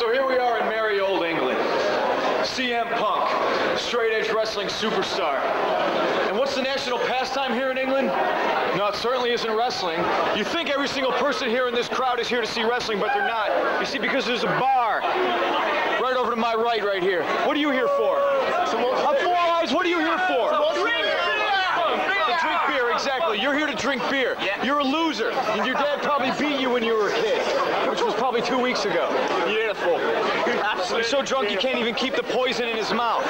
So here we are in merry old England. CM Punk, straight-edge wrestling superstar. And what's the national pastime here in England? No, it certainly isn't wrestling. You think every single person here in this crowd is here to see wrestling, but they're not. You see, because there's a bar right over to my right here. What are you here for? Four Eyes, what are you here for? To drink beer, exactly. You're here to drink beer. You're a loser. And your dad probably beat you when you were a kid, which was probably 2 weeks ago. Beautiful. You're so drunk you can't even keep the poison in his mouth.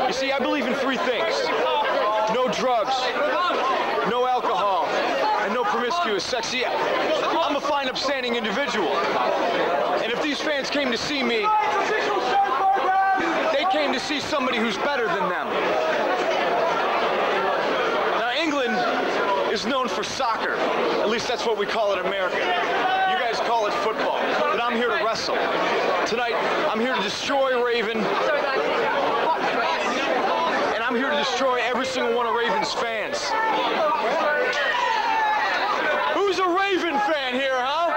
You see, I believe in three things. No drugs, no alcohol, and no promiscuous sex. See, I'm a fine, upstanding individual. And if these fans came to see me, they came to see somebody who's better than them. Now, England is known for soccer. At least that's what we call it in America. You guys call it football. But I'm here to wrestle. Tonight, I'm here to destroy Raven. And I'm here to destroy every single one of Raven's fans. Who's a Raven fan here, huh?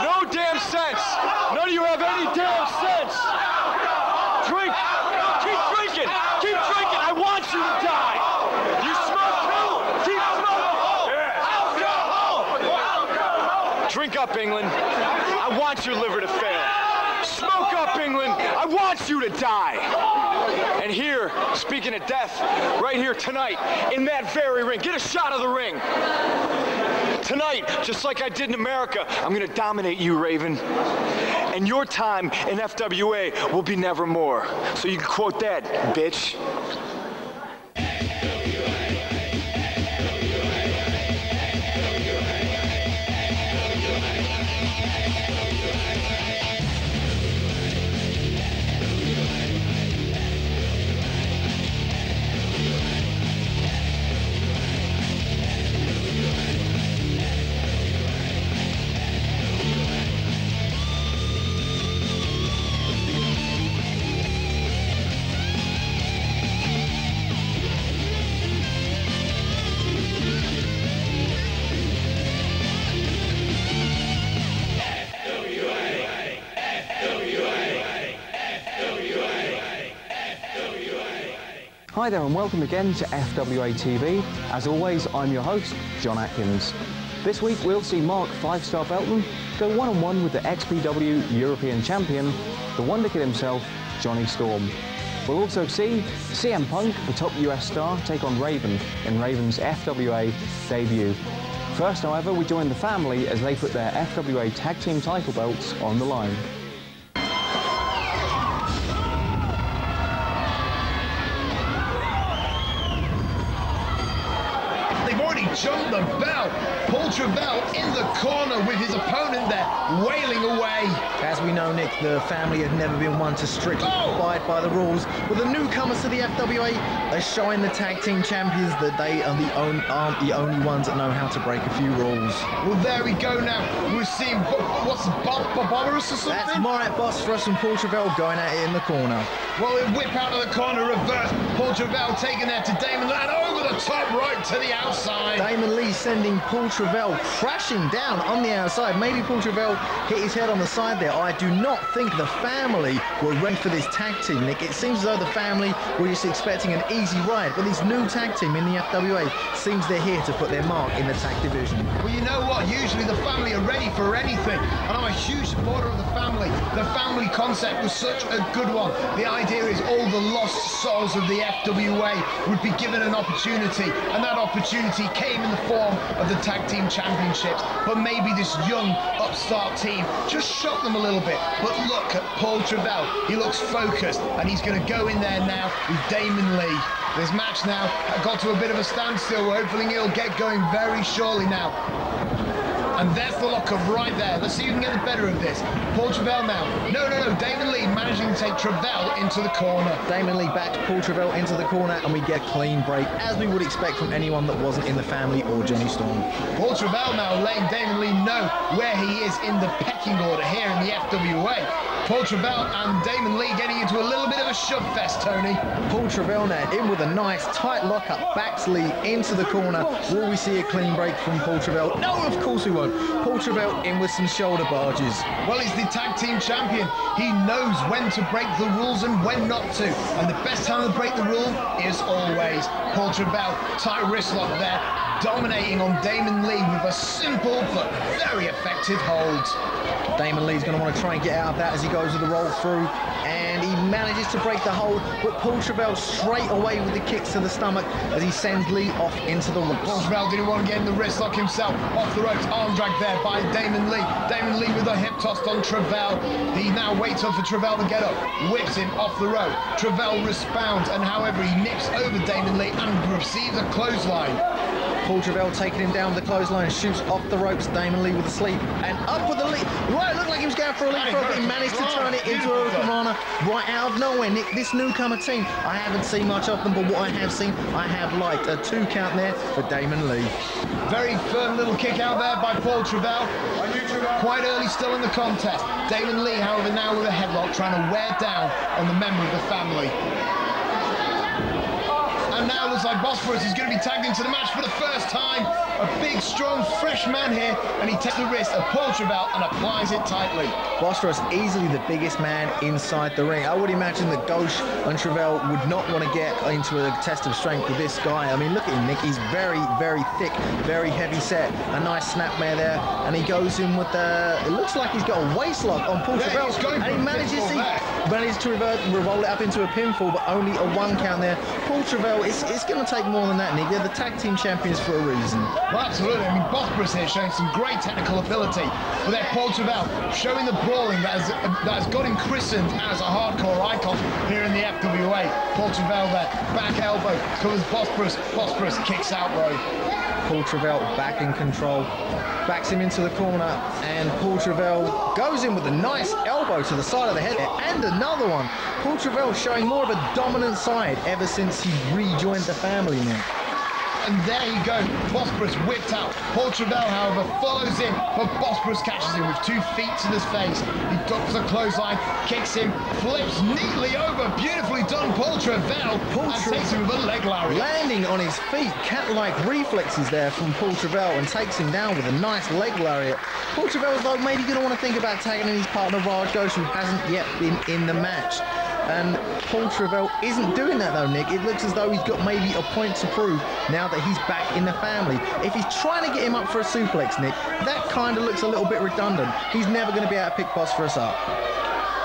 No damn sense. None of you have any damn sense. Drink. Keep drinking. Keep drinking. I want you to die. You smoke too. Keep smoking. Alcohol. Drink up, England. I want your liver to fail. Smoke up, England. I want you to die. And here, speaking of death, right here tonight, in that very ring, get a shot of the ring. Tonight, just like I did in America, I'm gonna dominate you, Raven. And your time in FWA will be nevermore. So you can quote that, bitch. Hi there and welcome again to FWA TV. As always, I'm your host, John Atkins. This week we'll see Mark 5 Star Belton go one-on-one with the XPW European champion, the Wonderkid himself, Jonny Storm. We'll also see CM Punk, the top US star, take on Raven in Raven's FWA debut. First, however, we join the family as they put their FWA tag team title belts on the line. Jumped the bell. Paul Travell in the corner with his opponent there, wailing away. As we know, Nick, the family have never been one to strictly abide by the rules. With the newcomers to the FWA, they're showing the tag team champions that they are aren't the only ones that know how to break a few rules. Well, there we go now. We're seeing, what's Bosporus or something? That's Murat, Bosporus and Paul Travell going at it in the corner. Well, we whip out of the corner, reverse. Paul Travell taking that to Damon and over the top, right to the outside. Damon Leigh sending Paul Travell crashing down on the outside. Maybe Paul Travell hit his head on the side there. I do not think the family were ready for this tag team, Nick. It seems as though the family were just expecting an easy ride, but this new tag team in the FWA seems they're here to put their mark in the tag division. Well, you know what? Usually the family are ready for anything, and I'm a huge supporter of the family. The family concept was such a good one. The idea is all the lost souls of the FWA would be given an opportunity, and that opportunity came in the form of the tag team championships. But maybe this young upstart team just shocked them a little bit. But look at Paul Travell. He looks focused, and he's going to go in there now with Damon Leigh. This match now got to a bit of a standstill. Hopefully it'll get going very shortly now. And there's the lockup right there. Let's see who can get the better of this. Paul Travell now. No. Damon Leigh managing to take Travell into the corner. Damon Leigh backed Paul Travell into the corner, and we get a clean break, as we would expect from anyone that wasn't in the family or Jonny Storm. Paul Travell now letting Damon Leigh know where he is in the pecking order here in the FWA. Paul Travell and Damon Leigh getting into a little bit of a shove fest, Tony. Paul Travell now in with a nice tight lockup, backs Leigh into the corner. Will we see a clean break from Paul Travell? No, of course we won't. Paul Travell in with some shoulder barges. Well, he's the tag team champion. He knows when to break the rules and when not to. And the best time to break the rule is always. Paul Travell, tight wrist lock there, dominating on Damon Leigh with a simple but very effective hold. Damon Leigh's going to want to try and get out of that as he goes with the roll through, and he manages to break the hold, but Paul Travell straight away with the kicks to the stomach as he sends Leigh off into the ropes. Paul Travell didn't want to get in the wrist lock himself. Off the ropes, arm drag there by Damon Leigh. Damon Leigh with a hip toss on Travell. He now waits up for Travell to get up, whips him off the rope. Travell responds, and however he nips over Damon Leigh and receives a clothesline. Paul Travell taking him down with the clothesline, shoots off the ropes. Damon Leigh with a sleep and up with the leap. Right, looked like he was going for a leapfrog, but he managed to turn it into a Hurricanrana right out of nowhere. Nick, this newcomer team, I haven't seen much of them, but what I have seen, I have liked. A 2 count there for Damon Leigh. Very firm little kick out there by Paul Travell. Quite early still in the contest. Damon Leigh, however, now with a headlock, trying to wear down on the member of the family. And now looks like Bosporus is going to be tagged into the match for the first time. A big, strong, fresh man here, and he takes the wrist of Paul Travell and applies it tightly. Bosporus easily the biggest man inside the ring. I would imagine that Ghosh and Travell would not want to get into a test of strength with this guy. I mean, look at him, Nick. He's very, very thick, very heavy set. A nice snapmare there, and he goes in with the... It looks like he's got a waist lock on Paul Travell, and he manages to revolt it up into a pinfall, but only a 1 count there. Paul Travell, it's going to take more than that, Nick. They're the tag team champions for a reason. Well, absolutely. I mean, Bosporus here showing some great technical ability. But there, Paul Travell showing the brawling that has got him christened as a hardcore icon here in the FWA. Paul Travell there, back elbow, covers Bosporus. Bosporus kicks out, Roy. Paul Travell back in control, backs him into the corner, and Paul Travell goes in with a nice elbow to the side of the head, and another one. Paul Travell showing more of a dominant side ever since he rejoined the family now. And there you go, Bosporus whipped out. Paul Travell, however, follows in, but Bosporus catches him with 2 feet to the face. He ducks the clothesline, kicks him, flips neatly over. Beautifully done, Paul Travell, and takes him with a leg lariat. Landing on his feet, cat-like reflexes there from Paul Travell, and takes him down with a nice leg lariat. Paul Travell's though maybe going to want to think about tagging in his partner Raj Ghosh, who hasn't yet been in the match. And Paul Travell isn't doing that though, Nick. It looks as though he's got maybe a point to prove now that he's back in the family. If he's trying to get him up for a suplex, Nick, that kind of looks a little bit redundant. He's never going to be able to pick Bosporus up.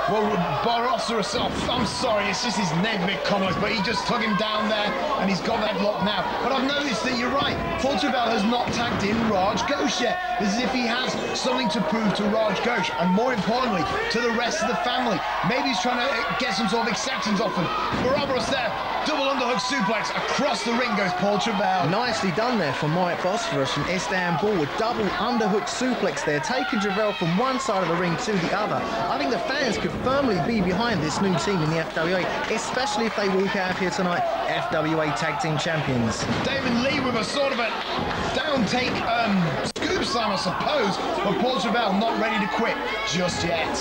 Well, Bosporus, I'm sorry, it's just his name, a bit complex, but he just took him down there, and he's got that lock now. But I've noticed that you're right. Paul Travell has not tagged in Raj Ghosh yet. It's as if he has something to prove to Raj Ghosh, and more importantly, to the rest of the family. Maybe he's trying to get some sort of acceptance off them. Bosporus there, double underhook suplex, across the ring goes Paul Travell. Nicely done there for Mike Bosporus from Istanbul, with double underhook suplex there, taking Travell from one side of the ring to the other. I think the fans could firmly be behind this new team in the FWA, especially if they walk out here tonight FWA Tag Team Champions. Damon Leigh with a sort of a down-take scoop slam, I suppose, but Paul Travell not ready to quit just yet.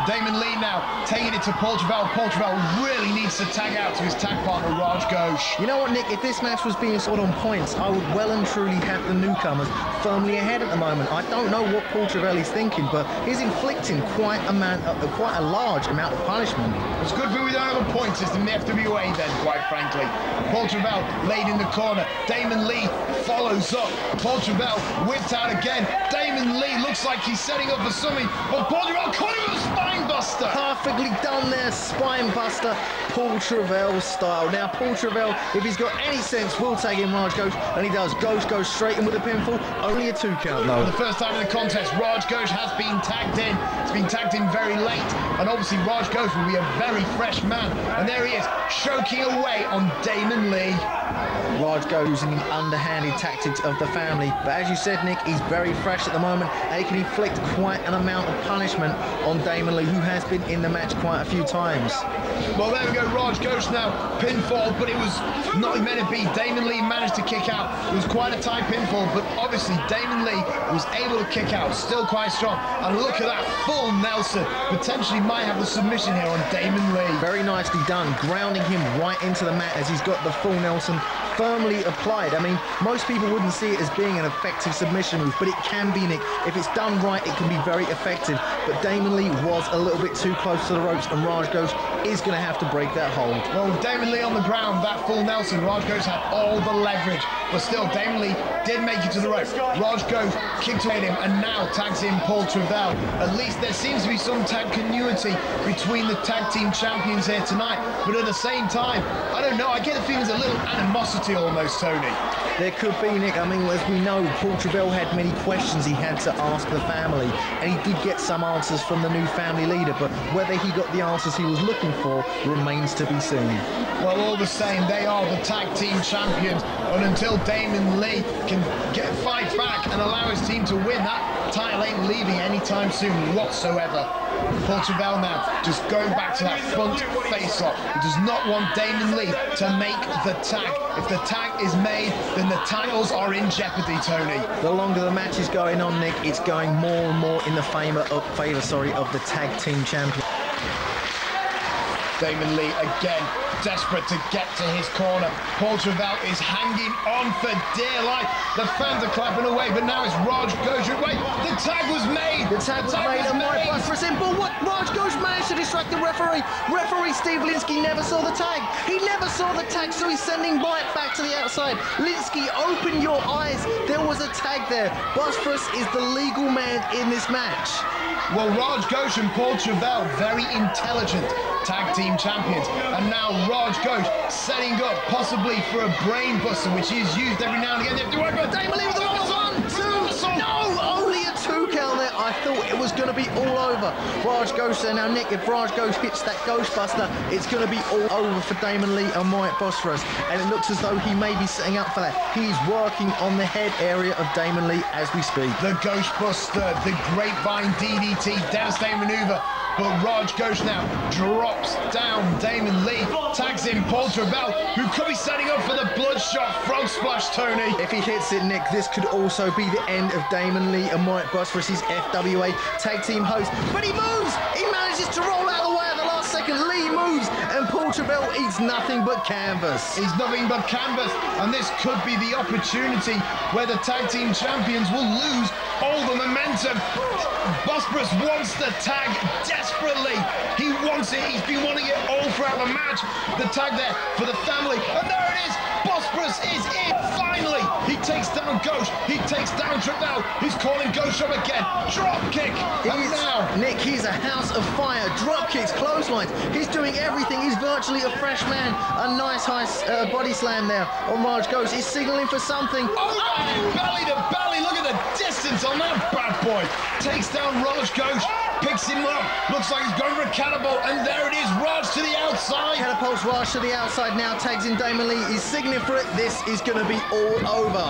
Damon Leigh now taking it to Paul Travell. Paul Travell really needs to tag out to his tag partner Raj Ghosh. You know what, Nick, if this match was being sort on points, I would well and truly have the newcomers firmly ahead at the moment. I don't know what Paul Travell is thinking, but he's inflicting quite a large amount of punishment. It's good for we don't have a point system in the FWA then, quite frankly. Paul Travell laid in the corner. Damon Leigh follows up. Paul Travell whipped out again. Damon Leigh looks like he's setting up for something, but Paul Travell caught him with a spine buster. Perfectly done there, spine buster, Paul Travell style. Now, Paul Travell, if he's got any sense, will tag in Raj Ghosh, and he does. Ghosh goes straight in with a pinfall, only a 2 count though. For the first time in the contest, Raj Ghosh has been tagged in. It's been tagged in very late, and obviously Raj Ghosh will be a very fresh man. And there he is, choking away on Damon Leigh. Raj Ghosh using the underhanded tactics of the family, but as you said, Nick, he's very fresh at the moment, and he can inflict quite an amount of punishment on Damon Lee, who has been in the match quite a few times. Well, there we go, Raj Ghosh now, pinfall, but it was not meant to be. Damon Lee managed to kick out. It was quite a tight pinfall, but obviously Damon Lee was able to kick out, still quite strong. And look at that full Nelson, potentially might have the submission here on Damon Lee. Very nicely done, grounding him right into the mat as he's got the full Nelson firmly applied. I mean, most people wouldn't see it as being an effective submission move, but it can be, Nick. If it's done right, it can be very effective. But Damon Lee was a little bit too close to the ropes, and Raj Ghosh is going to have to break that hold. Well, Damon Lee on the ground, that full Nelson, Raj Ghosh had all the leverage, but still, Damon Lee did make it to the ropes. Raj Ghosh kicked away at him, and now tags in Paul Travell. At least there seems to be some tag continuity between the tag team champions here tonight, but at the same time, I don't know, I get the feeling there's a little animosity almost, Tony. There could be, Nick. I mean, as we know, Paul Travell had many questions he had to ask the family, and he did get some answers from the new family leader, but whether he got the answers he was looking for remains to be seen. Well, all the same, they are the tag team champions, and until Damon Lee can fight back and allow his team to win, that title ain't leaving anytime soon whatsoever. Paul Travell now just going back to that front face-off. He does not want Damon Lee to make the tag. If the tag is made, then the titles are in jeopardy, Tony. The longer the match is going on, Nick, it's going more and more in the favour of the tag team champion. Damon Lee again, desperate to get to his corner. Paul Travell is hanging on for dear life. The fans are clapping away, but now it's Raj Ghosh. Wait, the tag was made! The tag was made, and my Bosporus in, but what? Raj Ghosh managed to distract the referee. Referee Steve Linsky never saw the tag. He never saw the tag, so he's sending Mike back to the outside. Linsky, open your eyes. There was a tag there. Bosporus is the legal man in this match. Well, Raj Ghosh and Paul Travell, very intelligent tag team champions. And now Raj Ghosh setting up possibly for a brain buster, which is used every now and again. They have to work with Damon Lee with the one, two, no, only a 2 count there. I thought it was going to be all over. Raj Ghosh there. Now, Nick, if Raj Ghosh hits that Ghostbuster, it's going to be all over for Damon Lee and Murat Bosporus. And it looks as though he may be setting up for that. He's working on the head area of Damon Lee as we speak. The Ghostbuster, the Grapevine DDT, devastating maneuver. But Raj Ghosh now drops down Damon Lee, tags in Paul Travell, who could be setting up for the Bloodshot Frog Splash, Tony. If he hits it, Nick, this could also be the end of Damon Lee and Murat Bosporus, his FWA tag team host. But he moves! He manages to roll out of the way at the last second. Lee moves, and Paul Travell eats nothing but canvas. He's nothing but canvas, and this could be the opportunity where the tag team champions will lose all the momentum. Bosporus wants the tag desperately. He wants it. He's been wanting it all throughout the match. The tag there for the family, and there it is. Bosporus is in finally. He takes down Ghosh. He takes down Travell. He's calling Ghosh up again. Drop kick. And now, Nick, he's a house of fire. Drop kicks, clotheslines. He's doing everything. He's virtually a fresh man. A nice high body slam there on Raj Ghosh. He's signaling for something. Oh, belly to belly. Look at the distance on that bad boy. Takes down Raj Ghosh. Picks him up. Looks like he's going for a catapult. And there it is. Raj to the outside. Catapults Raj to the outside now. Tags in Damon Lee. He's signaling for it. This is going to be all over.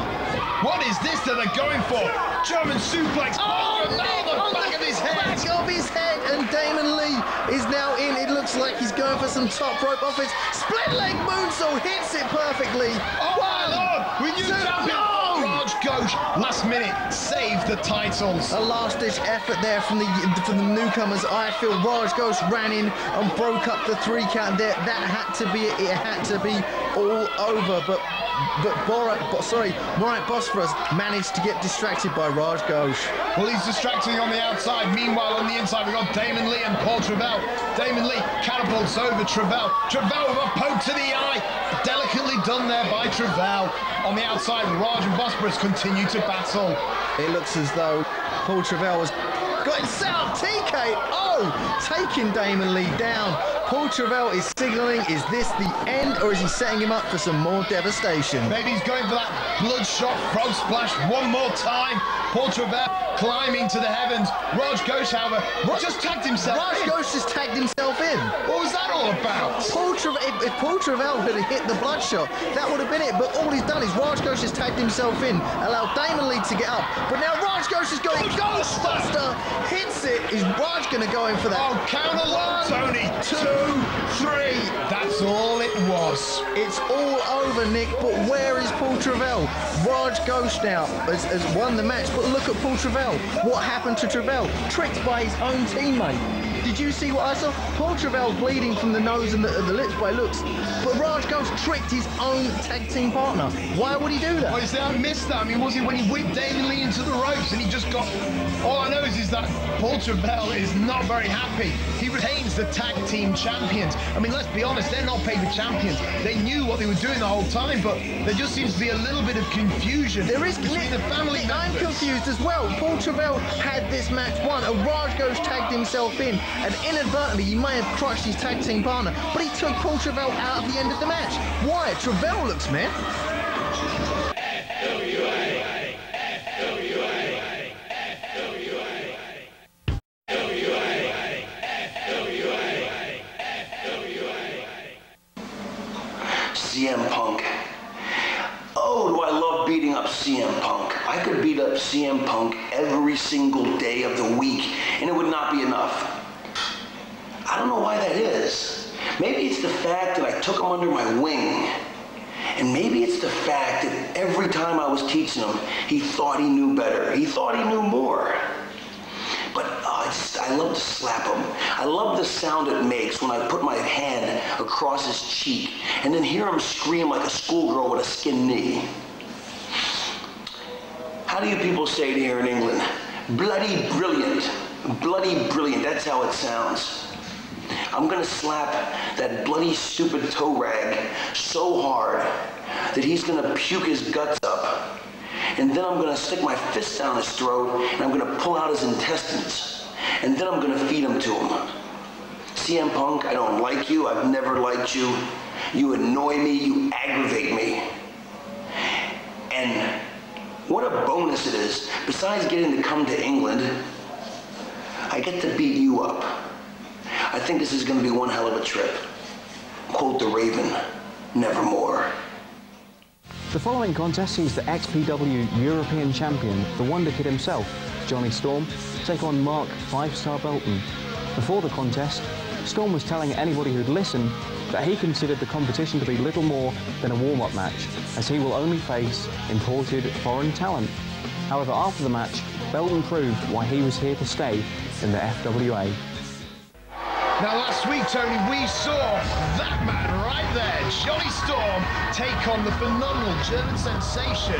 What is this that they're going for? German suplex. Oh, now the back of his head. Back of his head. And Damon Lee is now in. It looks like he's going for some top rope offense. Split leg moonsault. Hits it perfectly. Oh, my Lord. We knew champion. Raj Ghosh, last minute, saved the titles. A last-ditch effort there from the newcomers. I feel Raj Ghosh ran in and broke up the 3 count there. That had to be it. It had to be all over. But Murat Bosporus managed to get distracted by Raj Ghosh. Well, he's distracting on the outside. Meanwhile, on the inside, we've got Damon Lee and Paul Travell. Damon Lee catapults over Travell. Travell with a poke to the eye. Delicately done there by Travell. On the outside, Raj and Bosporus continue to battle. It looks as though Paul Travell has got himself TK. Oh, taking Damon Lee down. Paul Travell is signaling, is this the end, or is he setting him up for some more devastation? Maybe he's going for that Bloodshot Frog Splash one more time. Paul Travell climbing to the heavens. Raj Ghosh, however, just tagged himself Raj in. Ghosh just tagged himself in. What was that all about? If Paul Travell had hit the Bloodshot, that would have been it. But all he's done is Raj Ghosh has tagged himself in, allowed Damon Lee to get up. But now Raj Raj Ghosh is going. Ghostbuster hits it. Is Raj going to go in for that? Oh, count along, Tony. 2, 3. That's all it was. It's all over, Nick, but where is Paul Travell? Raj Ghosh now has won the match, but look at Paul Travell. What happened to Travell? Tricked by his own teammate. Did you see what I saw? Paul Travell bleeding from the nose and the lips by looks, but Raj Ghosh tricked his own tag team partner. Why would he do that? Well, you see, I missed that. I mean, was it when he whipped Damon Leigh into the ropes and he just got... All I know is that Paul Travell is not very happy. He retains the tag team champions. I mean, let's be honest, they're not paper champions. They knew what they were doing the whole time, but there just seems to be a little bit of confusion. There is between the family members. I'm confused as well. Paul Travell had this match won, and Raj Ghosh tagged himself in, and inadvertently he may have crushed his tag team partner, but he took Paul Travell out at the end of the match. Why? Travell looks man. CM Punk. Oh, do I love beating up CM Punk. I could beat up CM Punk every single day of the week, and it would not be enough. I don't know why that is. Maybe it's the fact that I took him under my wing. And maybe it's the fact that every time I was teaching him, he thought he knew better. He thought he knew more. But I love to slap him. I love the sound it makes when I put my hand across his cheek and then hear him scream like a schoolgirl with a skinned knee. How do you people say it here in England? Bloody brilliant. Bloody brilliant. That's how it sounds. I'm gonna slap that bloody stupid toe rag so hard that he's gonna puke his guts up. And then I'm gonna stick my fist down his throat and I'm gonna pull out his intestines. And then I'm gonna feed him to him. CM Punk, I don't like you. I've never liked you. You annoy me. You aggravate me. And what a bonus it is. Besides getting to come to England, I get to beat you up. I think this is going to be one hell of a trip. Quote the Raven, nevermore. The following contest sees the XPW European champion, the Wonderkid himself, Jonny Storm, take on Mark 5 Star Belton. Before the contest, Storm was telling anybody who'd listen that he considered the competition to be little more than a warm-up match, as he will only face imported foreign talent. However, after the match, Belton proved why he was here to stay in the FWA. Now last week, Tony, we saw that man right there, Jonny Storm, take on the phenomenal German sensation,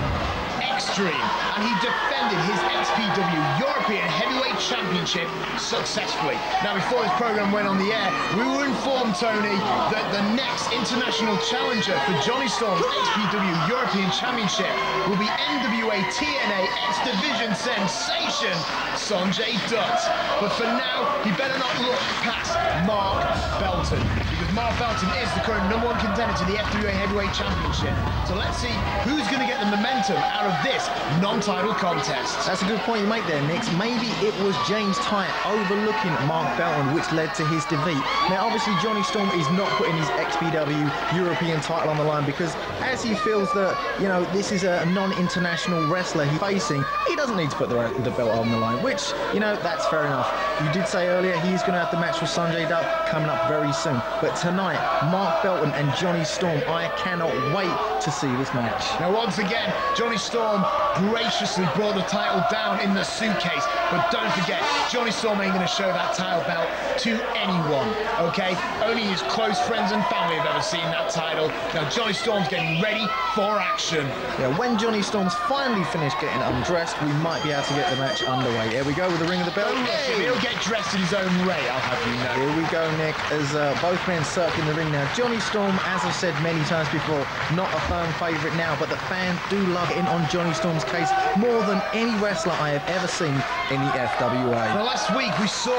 Extreme, and he defended his XPW European Heavyweight Championship successfully. Now before this program went on the air, we were informed, Tony, that the next international challenger for Jonny Storm's XPW European Championship will be NWA TNA X-Division sensation, Sanjay Dutt. But for now, he better not look past Mark Belton, because Mark Belton is the current #1 contender to the FWA Heavyweight Championship. So let's see who's going to get the momentum out of this non-title contest. That's a good point you make there, Nix. Maybe it was James Tighe overlooking Mark Belton, which led to his defeat. Now, obviously, Jonny Storm is not putting his XPW European title on the line because as he feels that, you know, this is a non-international wrestler he's facing, he doesn't need to put the belt on the line, which, you know, that's fair enough. You did say earlier he's going to have the match with Sanjay Dutt coming up very soon. But tonight, Mark Belton and Jonny Storm, I cannot wait to see this match. Now, once again, Jonny Storm graciously brought the title down in the suitcase. But don't forget, Jonny Storm ain't going to show that title belt to anyone, okay? Only his close friends and family have ever seen that title. Now, Jonny Storm's getting ready for action. Yeah, when Jonny Storm's finally finished getting undressed, we might be able to get the match underway. Here we go with the ring of the bell. Hey. He'll get dressed in his own way, I'll have you know. Here we go, Nick, as both men circling the ring now. Jonny Storm, as I've said many times before, not a firm favourite now, but the fans do love getting on Jonny Storm's case more than any wrestler I have ever seen in the FWA. FWA. Now, last week we saw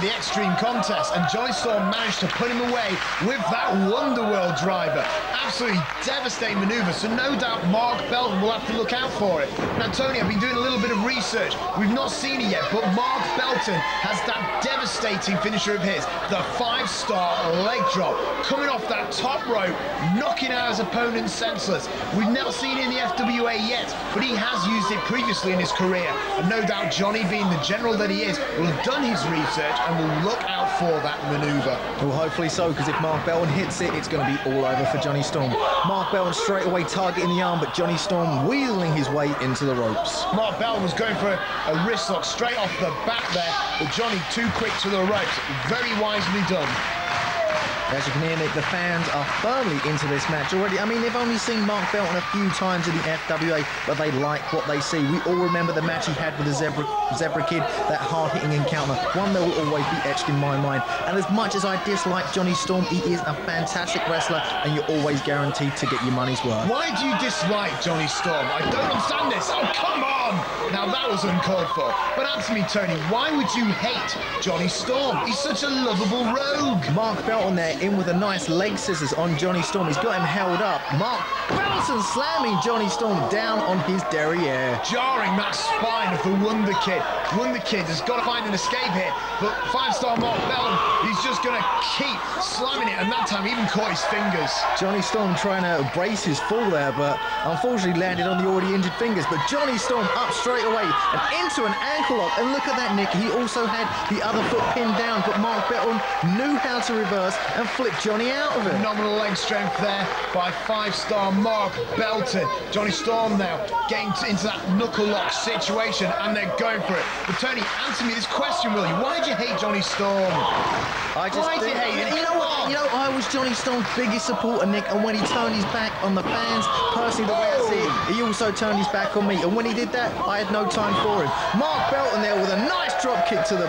the Extreme Contest, and Jonny Storm managed to put him away with that Wonderworld driver. Absolutely devastating manoeuvre, so no doubt Mark Belton will have to look out for it. Now, Tony, I've been doing a little bit of research. We've not seen it yet, but Mark Belton has that devastating finisher of his, the 5-star leg drop, coming off that top rope, knocking out his opponent senseless. We've not seen it in the FWA yet, but he has used it previously in his career, and no doubt Johnny, being the general that he is, will have done his research and will look out for that manoeuvre. Well, hopefully so, because if Mark Belton hits it, it's going to be all over for Jonny Storm. Mark Belton straight away targeting the arm, but Jonny Storm wheeling his way into the ropes. Mark Belton was going for a wrist lock straight off the bat there, but Johnny too quick to the ropes. Very wisely done. As you can hear, Nick, the fans are firmly into this match already. I mean, they've only seen Mark Belton a few times in the FWA, but they like what they see. We all remember the match he had with the Zebra Kid, that hard-hitting encounter, one that will always be etched in my mind. And as much as I dislike Jonny Storm, he is a fantastic wrestler, and you're always guaranteed to get your money's worth. Why do you dislike Jonny Storm? I don't understand this. Oh, come on! Now, that was uncalled for. But answer me, Tony, why would you hate Jonny Storm? He's such a lovable rogue. Mark Belton there, in with a nice leg scissors on Jonny Storm. He's got him held up. Mark Belton slamming Jonny Storm down on his derriere. Jarring that spine of the Wonderkid. Wonderkid has got to find an escape here, but 5-star Mark Belton, he's just going to keep slamming it, and that time he even caught his fingers. Jonny Storm trying to brace his fall there, but unfortunately landed on the already injured fingers. But Jonny Storm up straight away and into an ankle lock, and look at that, Nick. He also had the other foot pinned down, but Mark Belton knew how to reverse and flip Johnny out of it. Phenomenal leg strength there by 5-star Mark Belton. Jonny Storm now getting into that knuckle lock situation, and they're going for it. But Tony, answer me this question, will you? Why do you hate Jonny Storm? Why do you hate him? You know what? You know, I was Jonny Storm's biggest supporter, Nick, and when he turned his back on the fans, personally, the way I see it, he also turned his back on me, and when he did that, I had no time for him. Mark Belton there with a nice drop kick to the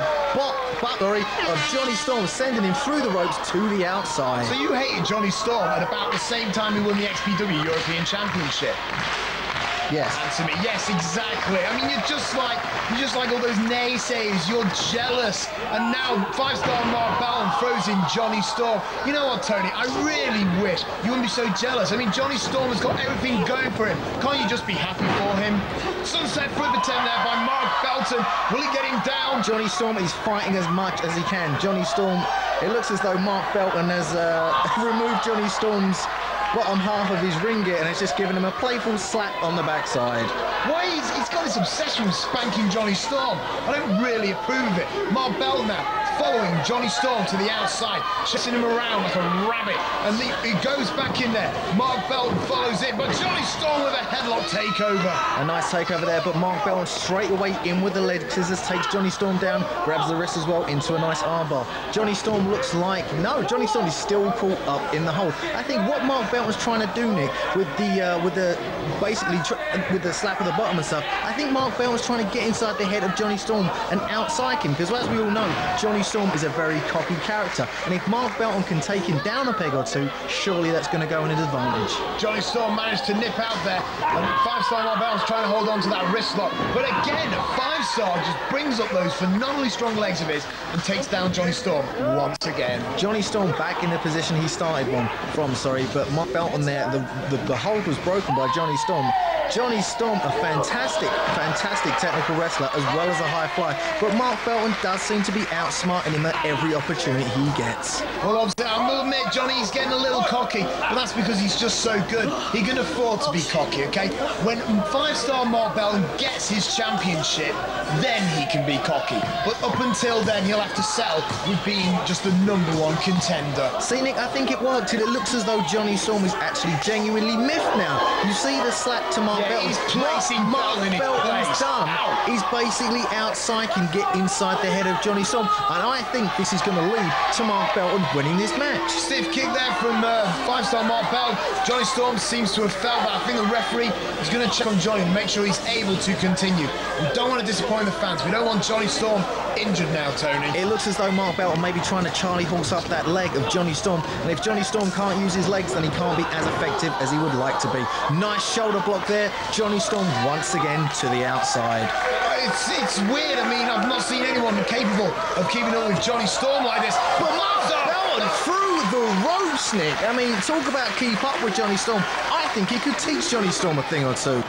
buttery of Jonny Storm, sending him through the ropes to the outside. So you hated Jonny Storm at about the same time he won the XPW European Championship? Yes. Answer me. Yes, exactly. I mean, you're just like all those naysayers. You're jealous. And now 5-star Mark Belton throws in Jonny Storm. You know what, Tony? I really wish you wouldn't be so jealous. I mean, Jonny Storm has got everything going for him. Can't you just be happy for him? Sunset flip attempt there by Mark Belton. Will he get him down? Jonny Storm is fighting as much as he can. Jonny Storm, it looks as though Mark Belton has removed Jonny Storm's bottom half of his ring gear and has just given him a playful slap on the backside. Why he's got this obsession with spanking Jonny Storm. I don't really approve of it. Mark Belton now following Jonny Storm to the outside, chasing him around like a rabbit, and he goes back in there. Mark Belton follows it, but Jonny Storm with a headlock takeover. A nice takeover there, but Mark Belton straight away in with the leg scissors, takes Jonny Storm down, grabs the wrist as well into a nice armbar. Jonny Storm looks like, no, Jonny Storm is still caught up in the hold. I think what Mark Belton's trying to do, Nick, with the slap of the bottom and stuff, I think Mark Belton's trying to get inside the head of Jonny Storm and outpsych him, because as we all know, Jonny Storm is a very cocky character, and if Mark Belton can take him down a peg or two, surely that's going to go in his advantage. Jonny Storm managed to nip out there, and 5-star Mark Belton's trying to hold on to that wrist lock, but again, 5-star just brings up those phenomenally strong legs of his and takes down Jonny Storm once again. Jonny Storm back in the position he started from, but Mark Belton there, the hold was broken by Jonny Storm. Jonny Storm, a fantastic technical wrestler as well as a high flyer, but Mark Belton does seem to be outsmarting him at every opportunity he gets. Well, obviously, I will admit, Johnny's getting a little cocky, but that's because he's just so good. He can afford to be cocky, okay? When 5-star Mark Belton gets his championship, then he can be cocky. But up until then, he'll have to settle with being just the #1 contender. See, Nick, I think it worked. It looks as though Jonny Storm is actually genuinely miffed now. You see the slap to Mark Belton. He's placing Mark Belton's done. Ow. He's basically out-psyching, get inside the head of Jonny Storm, and I think this is going to lead to Mark Belton winning this match. Stiff kick there from 5-star Mark Belton. Jonny Storm seems to have felt that. I think the referee is going to check on Johnny and make sure he's able to continue. We don't want to disappoint the fans. We don't want Jonny Storm injured now, Tony. It looks as though Mark Belton may be trying to Charlie horse up that leg of Jonny Storm, and if Jonny Storm can't use his legs, then he can't be as effective as he would like to be. Nice shoulder block there. Jonny Storm once again to the outside. It's weird. I mean, I've not seen anyone capable of keeping up with Jonny Storm like this. But Mark Belton through the ropes, Nick. I mean, talk about keep up with Jonny Storm. I think he could teach Jonny Storm a thing or two.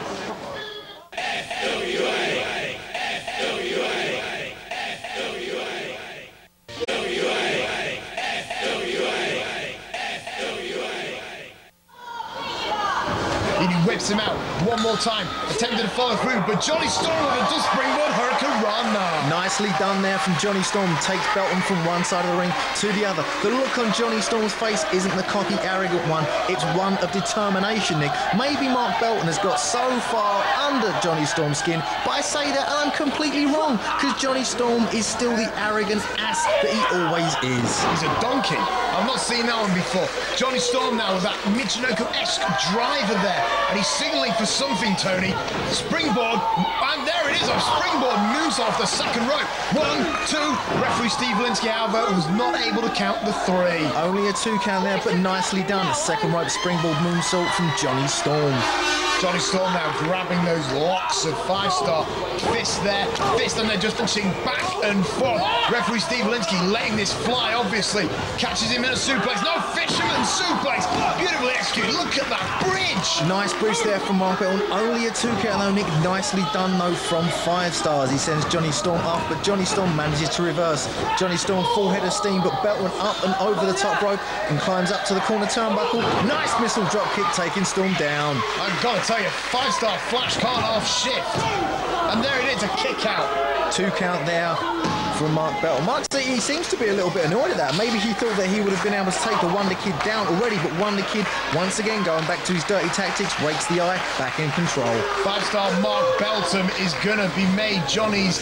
Whips him out one more time, attempted to follow through, but Jonny Storm with a dust springboard hurricane run now. Nicely done there from Jonny Storm. Takes Belton from one side of the ring to the other. The look on Jonny Storm's face isn't the cocky, arrogant one. It's one of determination, Nick. Maybe Mark Belton has got so far under Jonny Storm's skin, but I say that and I'm completely wrong, because Jonny Storm is still the arrogant ass that he always is. He's a donkey. I've not seen that one before. Jonny Storm now with that Michinoku-esque driver there, and he's signaling for something, Tony. Springboard, and there it is, a springboard moonsault off the second rope. 1, 2. Referee Steve Linsky, however, was not able to count the 3. Only a 2 count there, but nicely done. The second rope springboard moonsault from Jonny Storm. Jonny Storm now grabbing those locks of 5 Star. Fist there, fist, and they're just punching back and forth. Referee Steve Linsky letting this fly, obviously. Catches him in a suplex. No, fisherman suplex. Beautifully executed. Look at that bridge. Nice bridge there from Mark Belton. Only a 2 count though, Nick. Nicely done though from 5 Stars. He sends Jonny Storm off, but Jonny Storm manages to reverse. Jonny Storm full head of steam, but Belton up and over the top rope and climbs up to the corner turnbuckle. Nice missile drop kick taking Storm down. I've got to tell you, 5 Star flash can't half shift. And there it is, a kick out. 2 count there from Mark Belton. Mark, he seems to be a little bit annoyed at that. Maybe he thought that he would have been able to take the Wonderkid down already, but Wonderkid, once again, going back to his dirty tactics, rakes the eye, back in control. 5 Star Mark Belton is going to be made Johnny's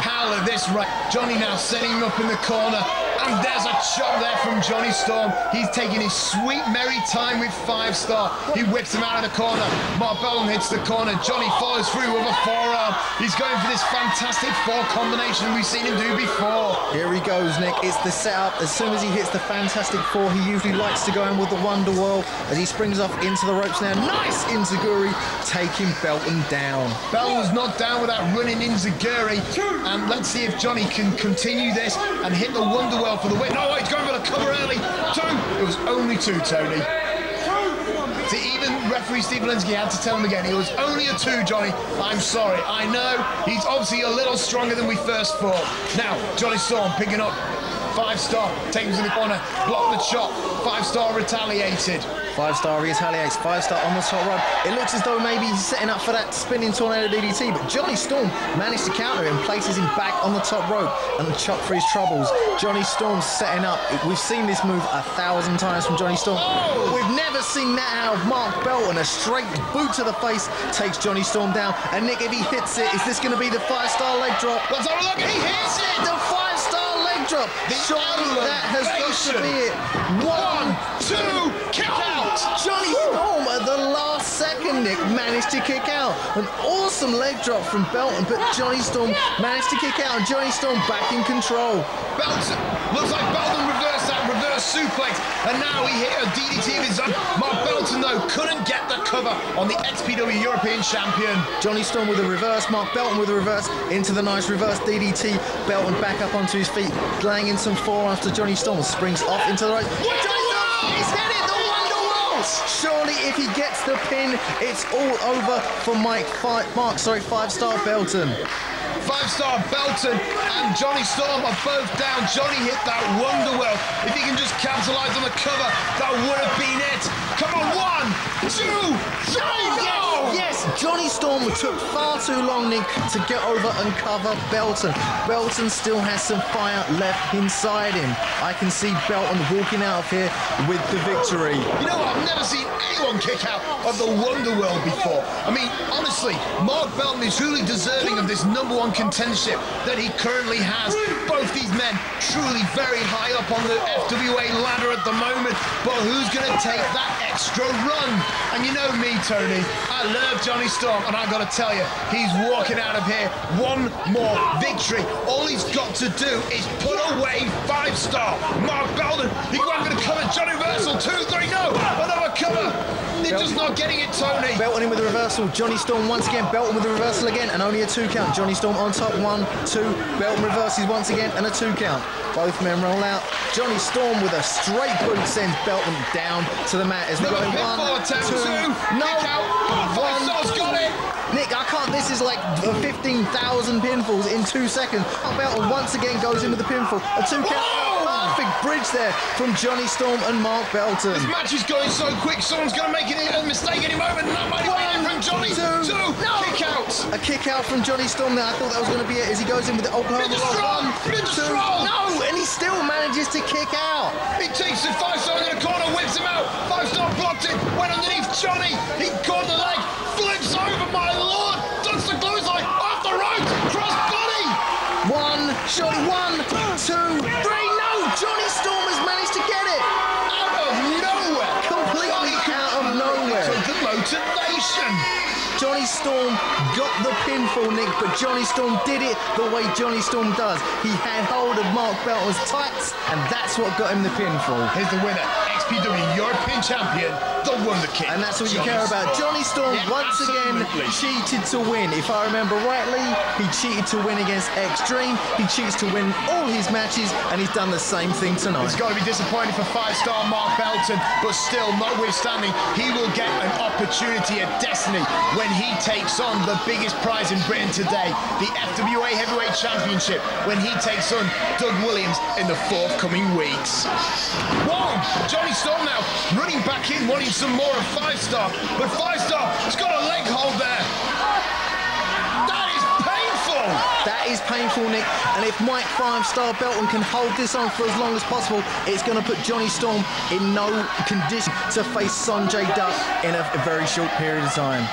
pal at this rate. Jonny now setting him up in the corner. And there's a chop there from Jonny Storm. He's taking his sweet, merry time with 5 Star. He whips him out of the corner. Mark Belton hits the corner. Jonny follows through with a forearm. He's going for this fantastic 4 combination we've seen him do before. Here he goes, Nick. It's the setup. As soon as he hits the fantastic 4, he usually likes to go in with the Wonder Whirl as he springs off into the ropes now. Nice Inzaguri, taking Belton down. Belton was knocked down with that running Inzaguri. And let's see if Jonny can continue this and hit the Wonder Whirl for the win. No, he's going for the cover early. 2. It was only 2, Tony. See, even referee Steve Linsky had to tell him again. It was only a 2, Jonny. I'm sorry. I know he's obviously a little stronger than we first thought. Now, Jonny Storm picking up 5 Star, takes him to the corner, blocked the shot. 5 Star retaliated. 5 Star retaliates. 5 Star on the top rope. It looks as though maybe he's setting up for that spinning tornado DDT, but Jonny Storm managed to counter it and places him back on the top rope and chop for his troubles. Jonny Storm's setting up. We've seen this move 1,000 times from Jonny Storm. Oh! We've never seen that out of Mark Belton. A straight boot to the face takes Jonny Storm down. And Nick, if he hits it, is this going to be the 5 Star leg drop? Let's have a look. He hits it. The 5 Star leg drop. Surely that has got to be it. 1, 2, kick out. Jonny Storm at the last second, Nick, managed to kick out. An awesome leg drop from Belton, but Jonny Storm managed to kick out, and Jonny Storm back in control. Belton, looks like Belton reversed that reverse suplex, and now he hit a DDT of his own. Mark Belton, though, couldn't get the cover on the XPW European champion. Jonny Storm with a reverse, Mark Belton with a reverse, into the nice reverse DDT. Belton back up onto his feet, laying in some forearms to Jonny Storm, springs off into the right. Jonny Storm, he's hit it, the Wonder Whirl! Surely if he gets the pin, it's all over for 5 Star Belton. 5 Star Belton and Jonny Storm are both down. Jonny hit that Wonder Whirl. If he can just capitalise on the cover, that would have been it. Come on, 1, 2, 3, go! Yes, Jonny Storm took far too long, Nick, to get over and cover Belton. Belton still has some fire left inside him. I can see Belton walking out of here with the victory. You know what? I've never seen anyone kick out of the Wonder Whirl before. I mean, honestly, Mark Belton is truly deserving of this #1 contendership that he currently has. Both these men truly very high up on the FWA ladder at the moment, but who's going to take that extra run? And you know me, Tony, I nerve, Jonny Storm, and I've got to tell you, he's walking out of here one more victory. All he's got to do is put away 5-star Mark Belton. He's going to cover Johnny reversal, 2-3, no, another cover. They're just not getting it, Tony. Belton in with the reversal. Jonny Storm once again. Belton with the reversal again, and only a 2 count. Jonny Storm on top, 1, 2. Belton reverses once again, and a 2 count. Both men roll out. Jonny Storm with a straight boot sends Belton down to the mat as we go in 1, 2. No, 1. Got it. Nick, I can't. This is like 15,000 pinfalls in 2 seconds. Belton once again goes in with the pinfall. A 2 count. Perfect bridge there from Jonny Storm and Mark Belton. This match is going so quick, someone's going to make a mistake any moment, and that might be it from Jonny. 2, no. Kick out. A kick out from Jonny Storm there. I thought that was going to be it as he goes in with the Oklahoma Rock. 1, 2. No, and he still manages to kick out. He takes the 5-star in the corner, whips him out. 5-star blocked it, went underneath Jonny. He caught the leg, flips over, my lord. Does the clothesline off the right, cross body. 1 shot, 1, 2, 3. No, Jonny Storm has managed to get it. Out of nowhere. Completely out of nowhere. The motivation. Jonny Storm got the pinfall, Nick, but Jonny Storm did it the way Jonny Storm does. He had hold of Mark Belton's tights, and that's what got him the pinfall. Here's the winner, XPW European champion, the Wonderkid. And that's what you care about. Jonny Storm once again cheated to win. If I remember rightly, he cheated to win against Extreme. He cheats to win all his matches, and he's done the same thing tonight. It's got to be disappointing for 5-star Mark Belton, but still, notwithstanding, he will get an opportunity at destiny when he takes on the biggest prize in Britain today, the FWA Heavyweight Championship, when he takes on Doug Williams in the forthcoming weeks. Whoa! Jonny Storm now running back in, wanting some more of 5-star, but 5-star has got a leg hold there. That is painful! That is painful, Nick, and if Mike 5-star Belton can hold this on for as long as possible, it's going to put Jonny Storm in no condition to face Sanjay Dutt in a very short period of time.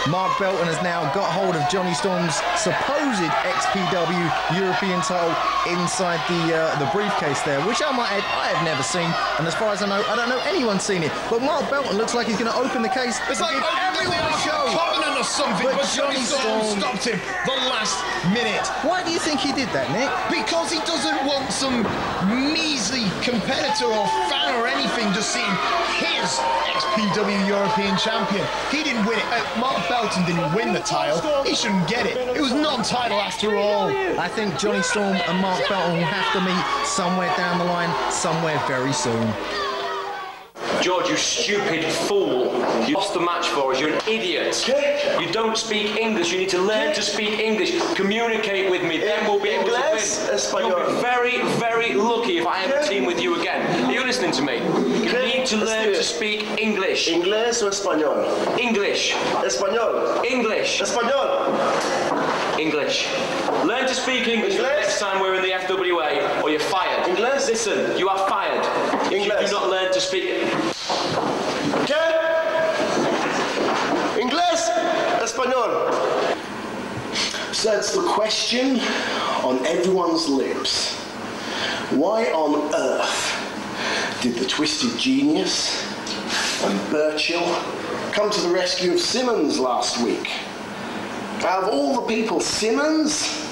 Mark Belton has now got hold of Jonny Storm's supposed XPW European title inside the briefcase there, which I might add, I have never seen, and as far as I know, I don't know anyone's seen it. But Mark Belton looks like he's going to open the case. It's like everyone a show. Covenant or something, but Jonny Storm stopped him the last minute. Why do you think he did that, Nick? Because he doesn't want some measly competitor or fan or anything just seeing his XPW European champion. He didn't win it. Mark Belton didn't win the title. He shouldn't get it. It was non-title after all. I think Jonny Storm and Mark Belton will have to meet somewhere down the line, somewhere very soon. George, you stupid fool. You lost the match for us. You're an idiot. You don't speak English. You need to learn to speak English. Communicate with me. Then we'll be able to win. You'll be very, very lucky if I have a team with you again. Are you listening to me? You need to learn to speak English. Inglés o español? English. Español. English. Español. English. Learn to speak English the next time we're in the FWA, or you're fired. English. Listen, you are fired. English. You do not learn to speak. ¿Qué? Inglés, español. So it's the question on everyone's lips. Why on earth did the Twisted Genius and Burchill come to the rescue of Simmons last week? Out of all the people, Simmons?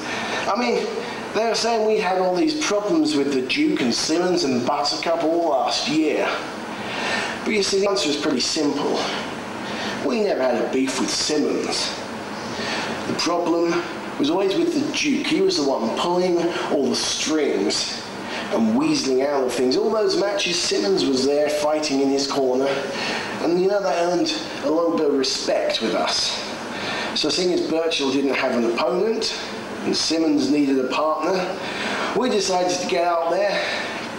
I mean, they were saying we had all these problems with the Duke and Simmons and Buttercup all last year. But you see, the answer is pretty simple. We never had a beef with Simmons. The problem was always with the Duke. He was the one pulling all the strings and weaseling out of things. All those matches, Simmons was there fighting in his corner. And you know, that earned a little bit of respect with us. So seeing as Burchill didn't have an opponent and Simmons needed a partner, we decided to get out there,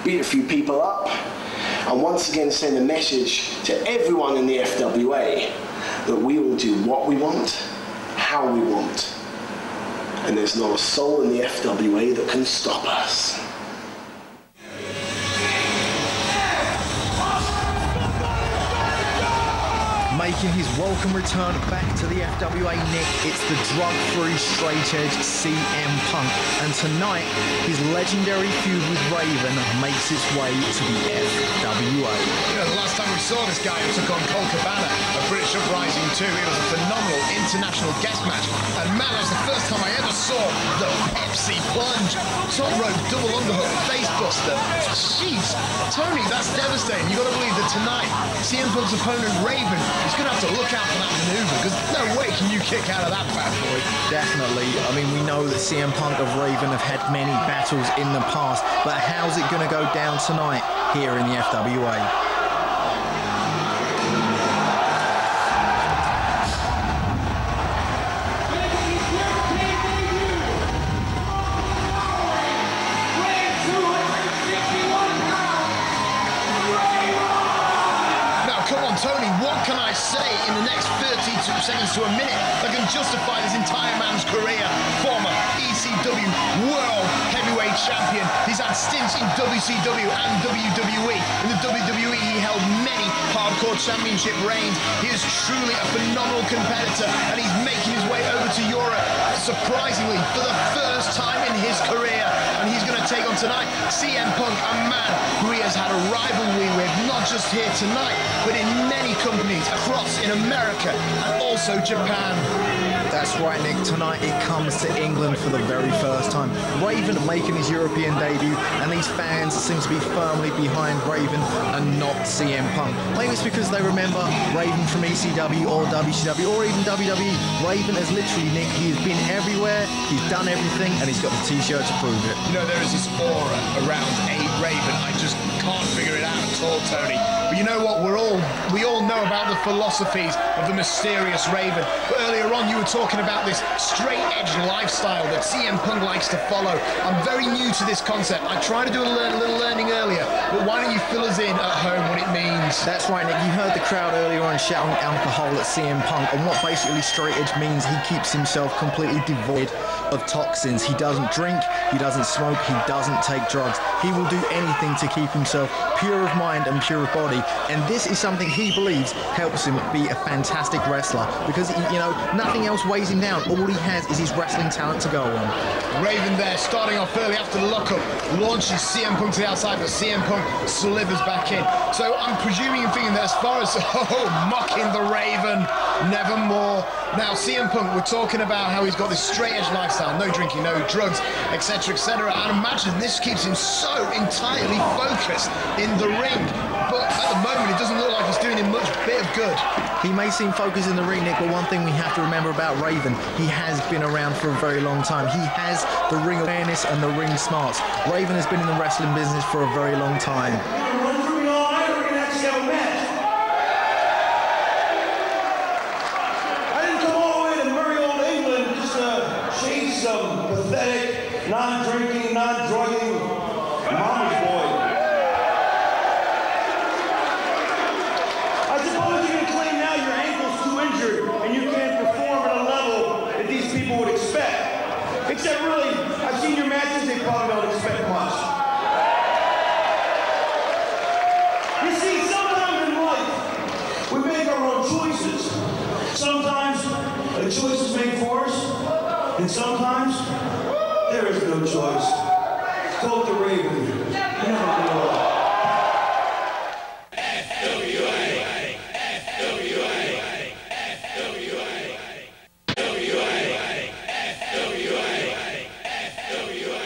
beat a few people up, and once again send a message to everyone in the FWA that we will do what we want, how we want. And there's not a soul in the FWA that can stop us. making his welcome return back to the FWA, Nick. It's the drug-free straight edge CM Punk. And tonight, his legendary feud with Raven makes its way to the FWA. You know, the last time we saw this guy who took on Cole Cabana at British Uprising II, it was a phenomenal international guest match. And man, that was the first time I ever saw the Pepsi plunge. Top rope double underhook, face buster. Jeez, Tony, that's devastating. You got to believe that tonight, CM Punk's opponent Raven is going to have to look out for that maneuver, because no way can you kick out of that bad boy. Definitely. I mean, we know that CM Punk and Raven have had many battles in the past, but how's it going to go down tonight here in the FWA? Tony, what can I say in the next 32 seconds to a minute that can justify this entire man's career? Former ECW World Heavyweight Champion. He's had stints in WCW and WWE. In the WWE, he held many hardcore championship reigns. He is truly a phenomenal competitor, and he's making his way over to Europe, surprisingly, for the first time in his career. And he's going to take on tonight CM Punk, a man who he has had a rivalry with, not just here tonight, but in many companies across in America and also Japan. That's right, Nick. Tonight it comes to England for the very first time. Raven making his European debut, and these fans seem to be firmly behind Raven and not CM Punk. Maybe it's because they remember Raven from ECW or WCW or even WWE. Raven has literally, Nick, he's been everywhere, he's done everything, and he's got the t-shirt to prove it. You know, there is this aura around Raven. I just can't figure it out at all, Tony. But you know what? We all know about the philosophies of the mysterious Raven. But earlier on, you were talking about this straight-edge lifestyle that CM Punk likes to follow. I'm very new to this concept. I tried to do a little learning earlier, but why don't you fill us in at home what it means? That's right, Nick. You heard the crowd earlier on shouting alcohol at CM Punk, and what basically straight-edge means, he keeps himself completely devoid of toxins. He doesn't drink, he doesn't smoke, he doesn't take drugs. He will do anything to keep himself pure of mind and pure of body, and this is something he believes helps him be a fantastic wrestler, because you know, nothing else weighs him down. All he has is his wrestling talent to go on. Raven there, starting off early after the lockup, launches CM Punk to the outside, but CM Punk slithers back in. So I'm presuming and thinking that as far as mocking the Raven, nevermore. Now CM Punk, we're talking about how he's got this straight edge lifestyle, no drinking, no drugs, etc, etc. And imagine this keeps him so entirely focused in the ring. But at the moment, it doesn't look like it's doing him much bit of good. He may seem focused in the ring, Nick, but one thing we have to remember about Raven, he has been around for a very long time. He has the ring awareness and the ring smarts. Raven has been in the wrestling business for a very long time. Some pathetic, non-drinking, non-drugging mama's boy. I suppose you can claim now your ankle's too injured and you can't perform at a level that these people would expect. Except really, I've seen your matches, they probably don't expect much. You see, sometimes in life, we make our own choices. Sometimes a choice is made for us. And sometimes, there is no choice. Quote the Raven, you never know. FWA, FWA, FWA, FWA, FWA, FWA.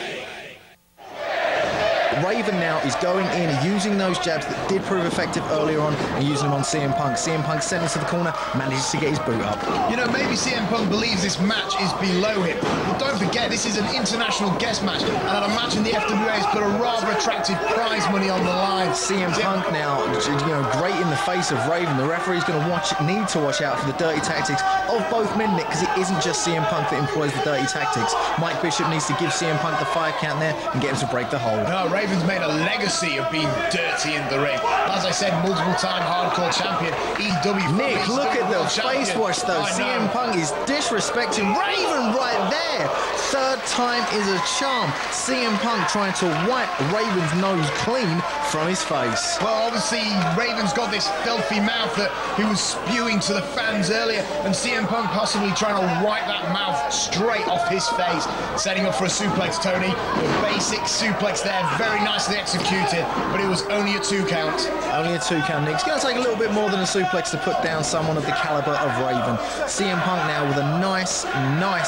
Raven now is going in, using those jabs that did prove effective earlier on, and using them on CM Punk. CM Punk sent into the corner, manages to get his boot up. You know, maybe CM Punk believes this match is below him. But don't forget, this is an international guest match, and I'd imagine the FWA has put a rather attractive prize money on the line. CM Punk now, you know, great in the face of Raven. The referee's going to need to watch out for the dirty tactics of both men, Nick, because it isn't just CM Punk that employs the dirty tactics. Mike Bishop needs to give CM Punk the 5 count there and get him to break the hold. No, Raven's made a legacy of being dirty in the ring. As I said, multiple-time hardcore champion, EW. Nick, look at the face wash though. CM Punk is disrespecting Raven right there. Third time is a charm. CM Punk trying to wipe Raven's nose clean from his face. Well, obviously, Raven's got this filthy mouth that he was spewing to the fans earlier, and CM Punk possibly trying to wipe that mouth straight off his face. Setting up for a suplex, Tony. The basic suplex there, very nicely executed, but it was only a 2 count. Only a 2 count, Nick. It's going to take a little bit more than a suplex to put down someone of the caliber of Raven. CM Punk now with a nice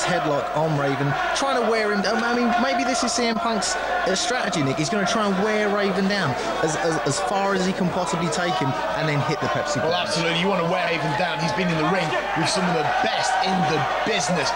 headlock on Raven, trying to wear him down. I mean, maybe this is CM Punk's strategy, Nick. He's going to try and wear Raven down as far as he can possibly take him and then hit the Pepsi. Well, absolutely. You want to wear Raven down. He's been in the ring with some of the best in the business.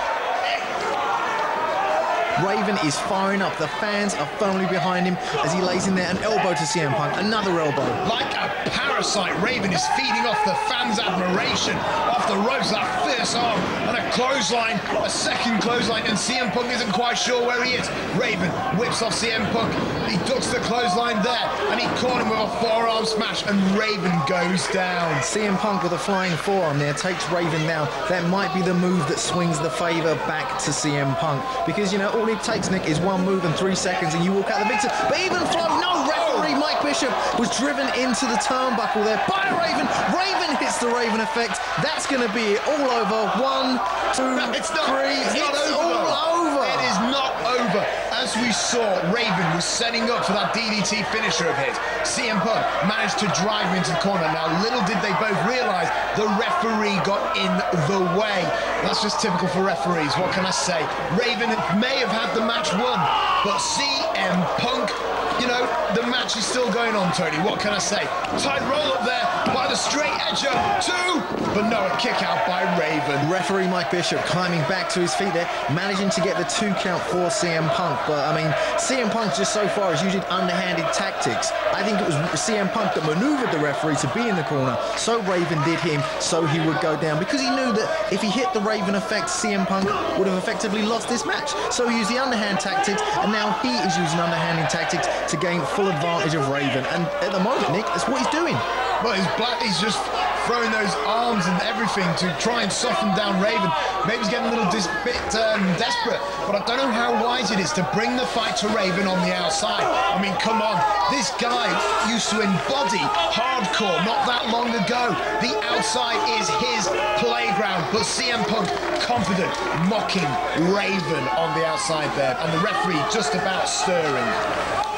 Raven is firing up. The fans are firmly behind him as he lays in there an elbow to CM Punk. Another elbow. Like a parasite, Raven is feeding off the fans' admiration. Off the ropes, that fierce arm, and a clothesline, a second clothesline, and CM Punk isn't quite sure where he is. Raven whips off CM Punk. He ducks the clothesline there, and he caught him with a forearm smash, and Raven goes down. CM Punk with a flying forearm there takes Raven down. That might be the move that swings the favour back to CM Punk, because, you know, all it takes, Nick, is one move in 3 seconds and you walk out the victor. But even from referee Mike Bishop was driven into the turnbuckle there by Raven. Raven hits the Raven effect. That's going to be it all over. 1, 2, it's not, 3. It's all over. It is not over. As we saw, Raven was setting up for that DDT finisher of his. CM Punk managed to drive him into the corner. Now, little did they both realise the referee got in the way. That's just typical for referees. What can I say? Raven may have had the match won, but CM Punk, you know, the match is still going on, Tony. What can I say? Tight roll up there by the straight edger. 2, but no, a kick out by Raven. Referee Mike Bishop climbing back to his feet there, managing to get the 2 count for CM Punk. But, I mean, CM Punk just so far has used underhanded tactics. I think it was CM Punk that manoeuvred the referee to be in the corner, so Raven did him, so he would go down, because he knew that if he hit the Raven effect, CM Punk would have effectively lost this match. So he used the underhand tactics, and now he is using underhanding tactics to gain full advantage of Raven. And at the moment, Nick, that's what he's doing. Well, he's just throwing those arms and everything to try and soften down Raven. Maybe he's getting a little bit desperate, but I don't know how wise it is to bring the fight to Raven on the outside. I mean, come on. This guy used to embody hardcore not that long ago. The outside is his playground, but CM Punk confident, mocking Raven on the outside there, and the referee just about stirring.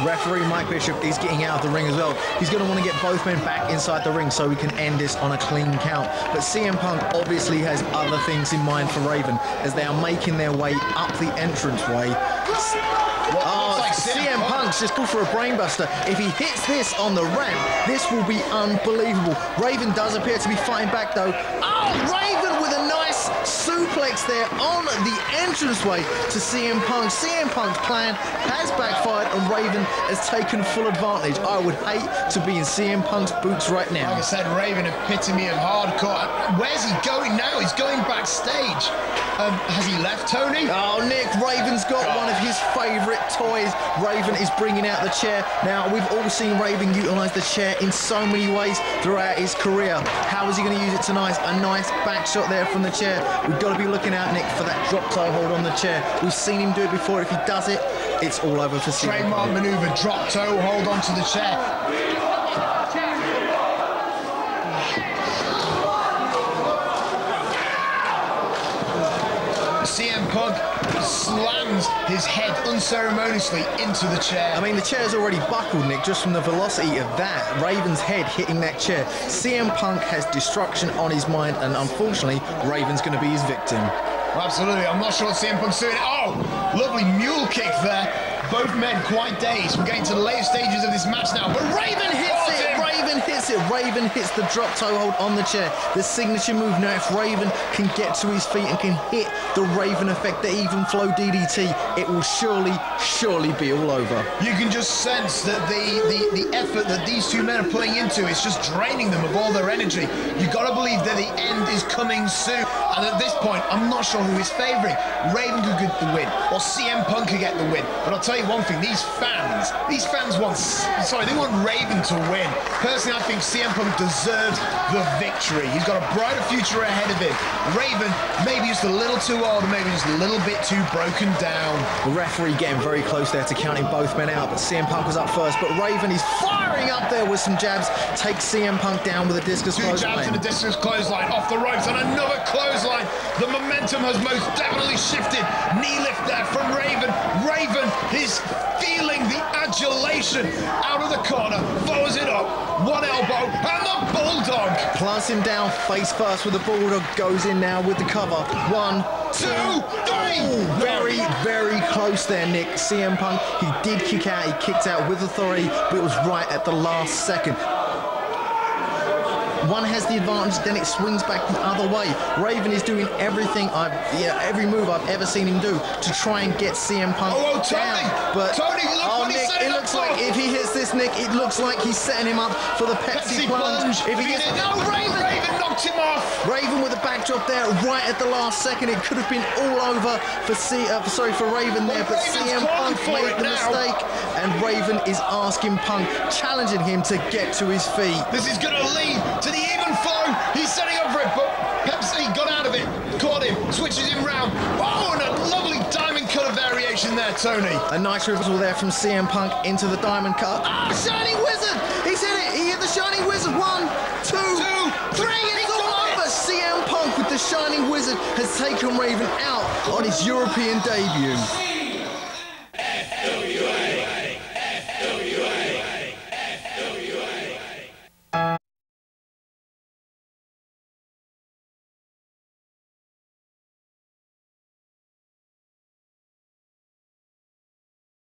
Referee Mike Bishop is getting out of the ring as well. He's going to want to get both men back inside the ring so we can end this on a clean count. But CM Punk obviously has other things in mind for Raven as they are making their way up the entranceway. CM Punk's just called for a brainbuster. If he hits this on the ramp, this will be unbelievable. Raven does appear to be fighting back though. Oh, Raven with a nice suplex there on the entranceway to CM Punk. CM Punk's plan has backfired and Raven has taken full advantage. I would hate to be in CM Punk's boots right now. Like I said, Raven, epitome of hardcore. Where's he going now? He's going backstage. Has he left, Tony? Oh, Nick, Raven's got one of his favourite toys. Raven is bringing out the chair. Now, we've all seen Raven utilise the chair in so many ways throughout his career. How is he going to use it tonight? A nice back shot there from the chair. We've got to be looking out, Nick, for that drop toe hold on the chair. We've seen him do it before. If he does it, it's all over for CM Punk. Trademark manoeuvre, drop toe hold onto the chair. CM Punk slams his head unceremoniously into the chair. I mean, the chair's already buckled, Nick, just from the velocity of that. Raven's head hitting that chair. CM Punk has destruction on his mind, and unfortunately, Raven's going to be his victim. Well, absolutely. I'm not sure what CM Punk's doing. Oh, lovely mule kick there. Both men quite dazed. We're getting to the later stages of this match now, but Raven hits it. Raven Raven hits it. Raven hits the drop toe hold on the chair. The signature move. Now if Raven can get to his feet and can hit the Raven effect, the even flow DDT, it will surely be all over. You can just sense that the effort that these two men are putting into is just draining them of all their energy. You've got to believe that the end is coming soon. And at this point, I'm not sure who is favouring. Raven could get the win, or CM Punk could get the win. But I'll tell you one thing, these fans they want Raven to win. Personally, I think CM Punk deserves the victory. He's got a brighter future ahead of him. Raven, maybe just a little too old, maybe just a little bit too broken down. The referee getting very close there to counting both men out, but CM Punk was up first. But Raven is firing up there with some jabs, takes CM Punk down with a discus clothesline. Two jabs and a discus clothesline off the ropes, and another clothesline. The momentum has most definitely shifted. Knee lift there from Raven. Raven is feeling the adulation out of the corner, follows it up, one elbow, and the Bulldog. Plants him down face first with the Bulldog, goes in now with the cover. 1, 2, 3. Very close there, Nick. CM Punk, he did kick out, he kicked out with authority, but it was right at the last second. One has the advantage, then it swings back the other way. Raven is doing everything every move I've ever seen him do to try and get CM Punk down. But Tony, look what he's setting it looks like if he hits this, Nick, it looks like he's setting him up for the Pepsi plunge. If he gets, no, Raven knocked him off. Raven with the backdrop there, right at the last second. It could have been all over for Raven there, but CM Punk made the mistake, and Raven is asking Punk, challenging him to get to his feet. This is going to lead to the even flow. He's setting up for it, but Pepsi got out of it, caught him, switches him round. Oh, and a lovely diamond cutter variation there, Tony. A nice reversal there from CM Punk into the diamond cut. Ah, Shining Wizard! He's hit it! He hit the Shining Wizard. 1, 2, 3. It's all over! CM Punk with the Shining Wizard has taken Raven out on his European debut.